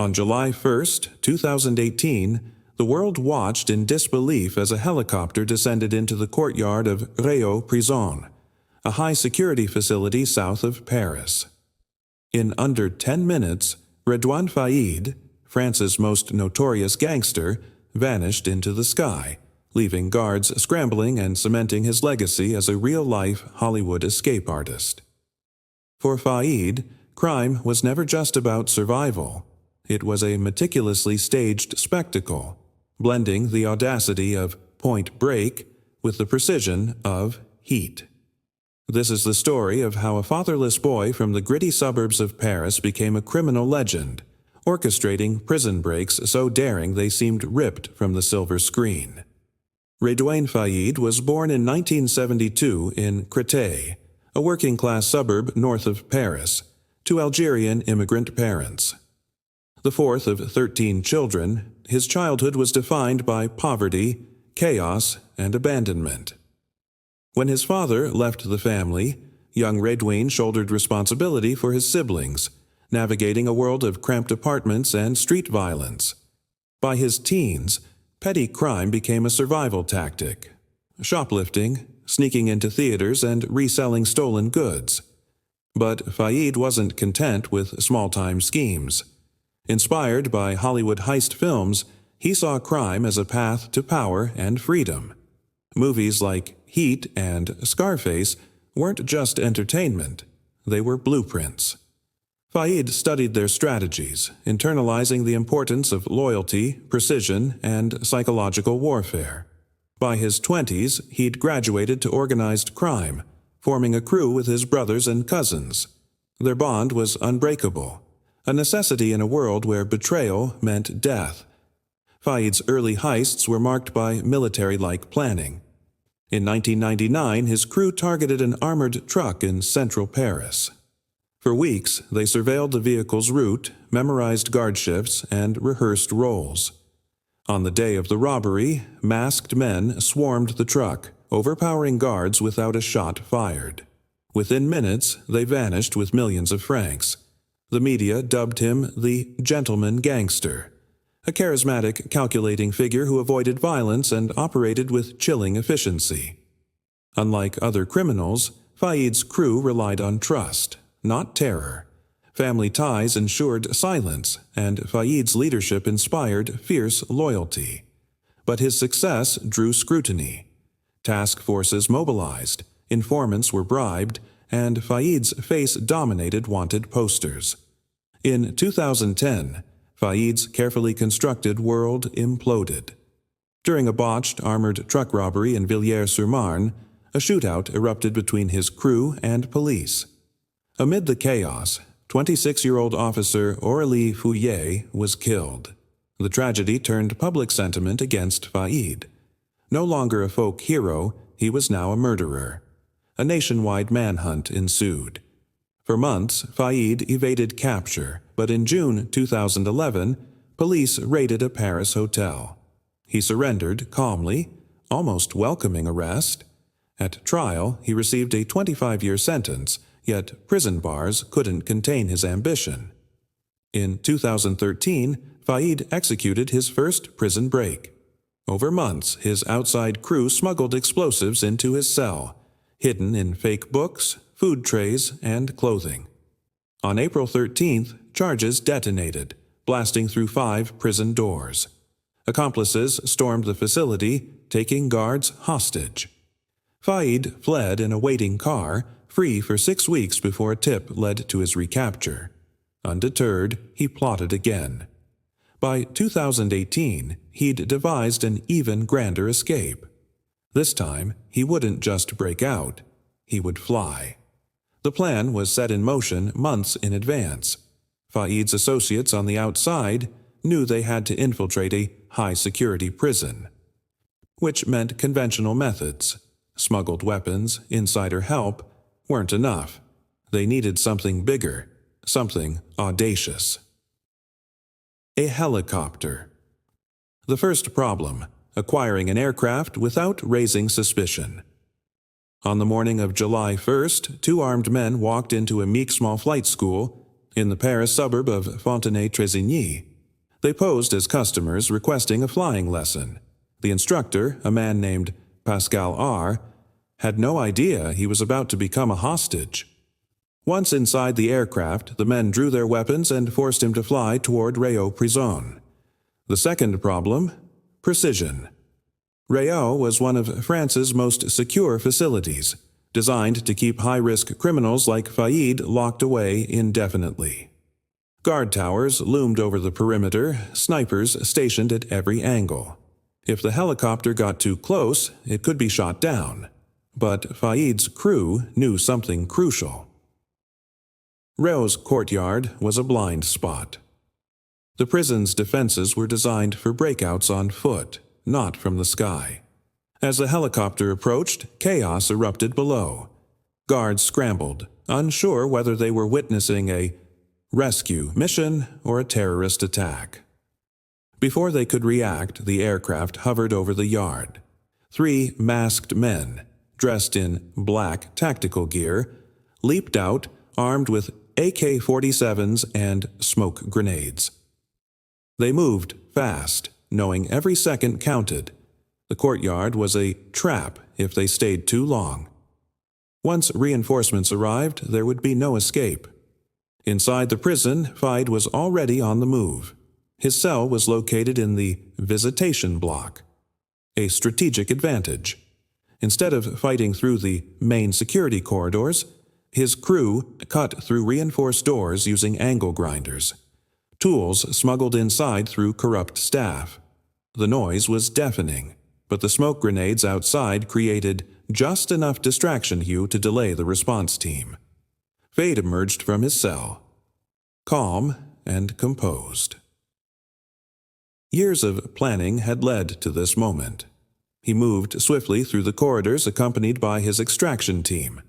On July 1st, 2018, the world watched in disbelief as a helicopter descended into the courtyard of Réau prison, a high-security facility south of Paris. In under 10 minutes, Rédoine Faïd, France's most notorious gangster, vanished into the sky, leaving guards scrambling and cementing his legacy as a real-life Hollywood escape artist. For Faïd, crime was never just about survival. It was a meticulously staged spectacle, blending the audacity of Point Break with the precision of Heat. This is the story of how a fatherless boy from the gritty suburbs of Paris became a criminal legend, orchestrating prison breaks so daring they seemed ripped from the silver screen. Rédoine Faïd was born in 1972 in Créteil, a working-class suburb north of Paris, to Algerian immigrant parents. The fourth of 13 children, his childhood was defined by poverty, chaos, and abandonment. When his father left the family, young Rédoine shouldered responsibility for his siblings, navigating a world of cramped apartments and street violence. By his teens, petty crime became a survival tactic: shoplifting, sneaking into theaters, and reselling stolen goods. But Faïd wasn't content with small-time schemes. Inspired by Hollywood heist films, he saw crime as a path to power and freedom. Movies like Heat and Scarface weren't just entertainment, they were blueprints. Faïd studied their strategies, internalizing the importance of loyalty, precision, and psychological warfare. By his 20s, he'd graduated to organized crime, forming a crew with his brothers and cousins. Their bond was unbreakable, a necessity in a world where betrayal meant death. Faïd's early heists were marked by military-like planning. In 1999, his crew targeted an armored truck in central Paris. For weeks, they surveilled the vehicle's route, memorized guard shifts, and rehearsed roles. On the day of the robbery, masked men swarmed the truck, overpowering guards without a shot fired. Within minutes, they vanished with millions of francs. The media dubbed him the gentleman gangster, a charismatic, calculating figure who avoided violence and operated with chilling efficiency. Unlike other criminals, Faïd's crew relied on trust, not terror. Family ties ensured silence, and Faïd's leadership inspired fierce loyalty. But his success drew scrutiny. Task forces mobilized, informants were bribed, and Faïd's face dominated wanted posters. In 2010, Faïd's carefully constructed world imploded. During a botched armored truck robbery in Villiers-sur-Marne, a shootout erupted between his crew and police. Amid the chaos, 26-year-old officer Aurélie Fouillet was killed. The tragedy turned public sentiment against Faïd. No longer a folk hero, he was now a murderer. A nationwide manhunt ensued. For months, Faïd evaded capture, but in June 2011, police raided a Paris hotel. He surrendered calmly, almost welcoming arrest. At trial, he received a 25-year sentence, yet prison bars couldn't contain his ambition. In 2013, Faïd executed his first prison break. Over months, his outside crew smuggled explosives into his cell, hidden in fake books, food trays, and clothing. On April 13th, charges detonated, blasting through 5 prison doors. Accomplices stormed the facility, taking guards hostage. Faïd fled in a waiting car, free for 6 weeks before a tip led to his recapture. Undeterred, he plotted again. By 2018, he'd devised an even grander escape. This time, he wouldn't just break out, he would fly. The plan was set in motion months in advance. Faïd's associates on the outside knew they had to infiltrate a high-security prison, which meant conventional methods. Smuggled weapons, insider help, weren't enough. They needed something bigger, something audacious. A helicopter. The first problem: acquiring an aircraft without raising suspicion. On the morning of July 1st, 2 armed men walked into a meek small flight school in the Paris suburb of Fontenay-Trésigny. They posed as customers requesting a flying lesson. The instructor, a man named Pascal R., had no idea he was about to become a hostage. Once inside the aircraft, the men drew their weapons and forced him to fly toward Réau prison. The second problem: precision. Réau was one of France's most secure facilities, designed to keep high-risk criminals like Faïd locked away indefinitely. Guard towers loomed over the perimeter, snipers stationed at every angle. If the helicopter got too close, it could be shot down. But Faïd's crew knew something crucial. Réau's courtyard was a blind spot. The prison's defenses were designed for breakouts on foot, not from the sky. As the helicopter approached, chaos erupted below. Guards scrambled, unsure whether they were witnessing a rescue mission or a terrorist attack. Before they could react, the aircraft hovered over the yard. 3 masked men, dressed in black tactical gear, leaped out, armed with AK-47s and smoke grenades. They moved fast, knowing every second counted. The courtyard was a trap if they stayed too long. Once reinforcements arrived, there would be no escape. Inside the prison, Faïd was already on the move. His cell was located in the visitation block, a strategic advantage. Instead of fighting through the main security corridors, his crew cut through reinforced doors using angle grinders. Tools smuggled inside through corrupt staff. The noise was deafening, but the smoke grenades outside created just enough distraction hue to delay the response team. Faïd emerged from his cell, calm and composed. Years of planning had led to this moment. He moved swiftly through the corridors accompanied by his extraction team.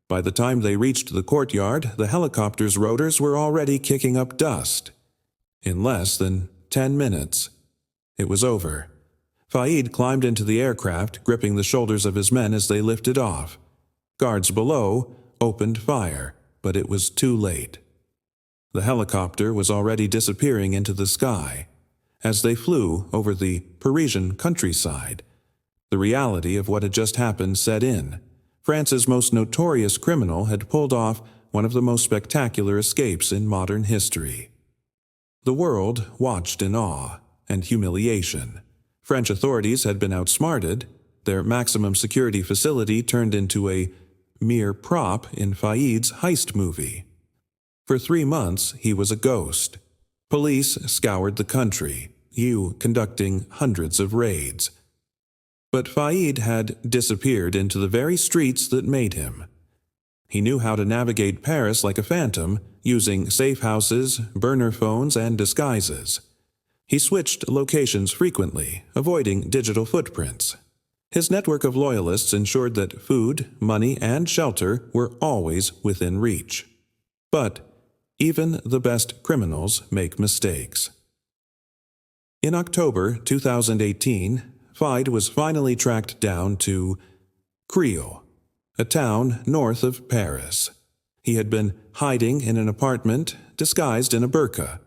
By the time they reached the courtyard, the helicopter's rotors were already kicking up dust. In less than 10 minutes, it was over. Faïd climbed into the aircraft, gripping the shoulders of his men as they lifted off. Guards below opened fire, but it was too late. The helicopter was already disappearing into the sky. As they flew over the Parisian countryside, the reality of what had just happened set in. France's most notorious criminal had pulled off one of the most spectacular escapes in modern history. The world watched in awe and humiliation. French authorities had been outsmarted, their maximum security facility turned into a mere prop in Faïd's heist movie. For 3 months, he was a ghost. Police scoured the country, conducting hundreds of raids. But Faïd had disappeared into the very streets that made him. He knew how to navigate Paris like a phantom, using safe houses, burner phones, and disguises. He switched locations frequently, avoiding digital footprints. His network of loyalists ensured that food, money, and shelter were always within reach. But even the best criminals make mistakes. In October 2018, Faïd was finally tracked down to Réau, a town north of Paris. He had been hiding in an apartment, disguised in a burqa,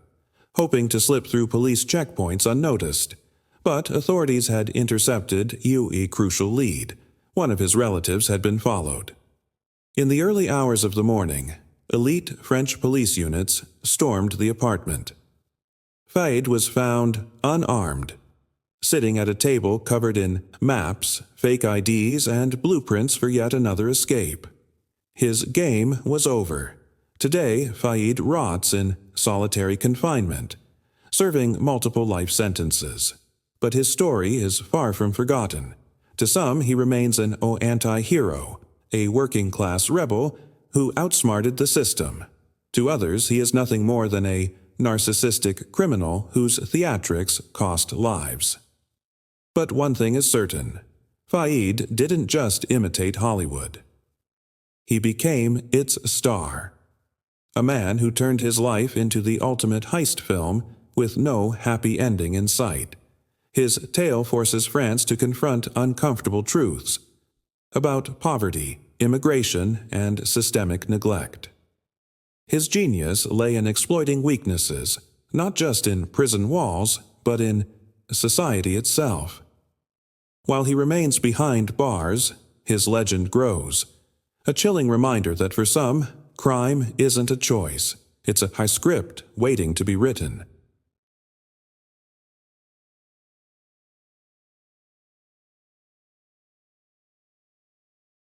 hoping to slip through police checkpoints unnoticed. But authorities had intercepted a crucial lead. One of his relatives had been followed. In the early hours of the morning, elite French police units stormed the apartment. Faïd was found unarmed, sitting at a table covered in maps, fake IDs, and blueprints for yet another escape. His game was over. Today, Faïd rots in solitary confinement, serving multiple life sentences. But his story is far from forgotten. To some, he remains an anti-hero, a working-class rebel who outsmarted the system. To others, he is nothing more than a narcissistic criminal whose theatrics cost lives. But one thing is certain. Faïd didn't just imitate Hollywood. He became its star. A man who turned his life into the ultimate heist film with no happy ending in sight. His tale forces France to confront uncomfortable truths about poverty, immigration, and systemic neglect. His genius lay in exploiting weaknesses, not just in prison walls, but in society itself. While he remains behind bars, his legend grows, a chilling reminder that for some, crime isn't a choice. It's a high script waiting to be written.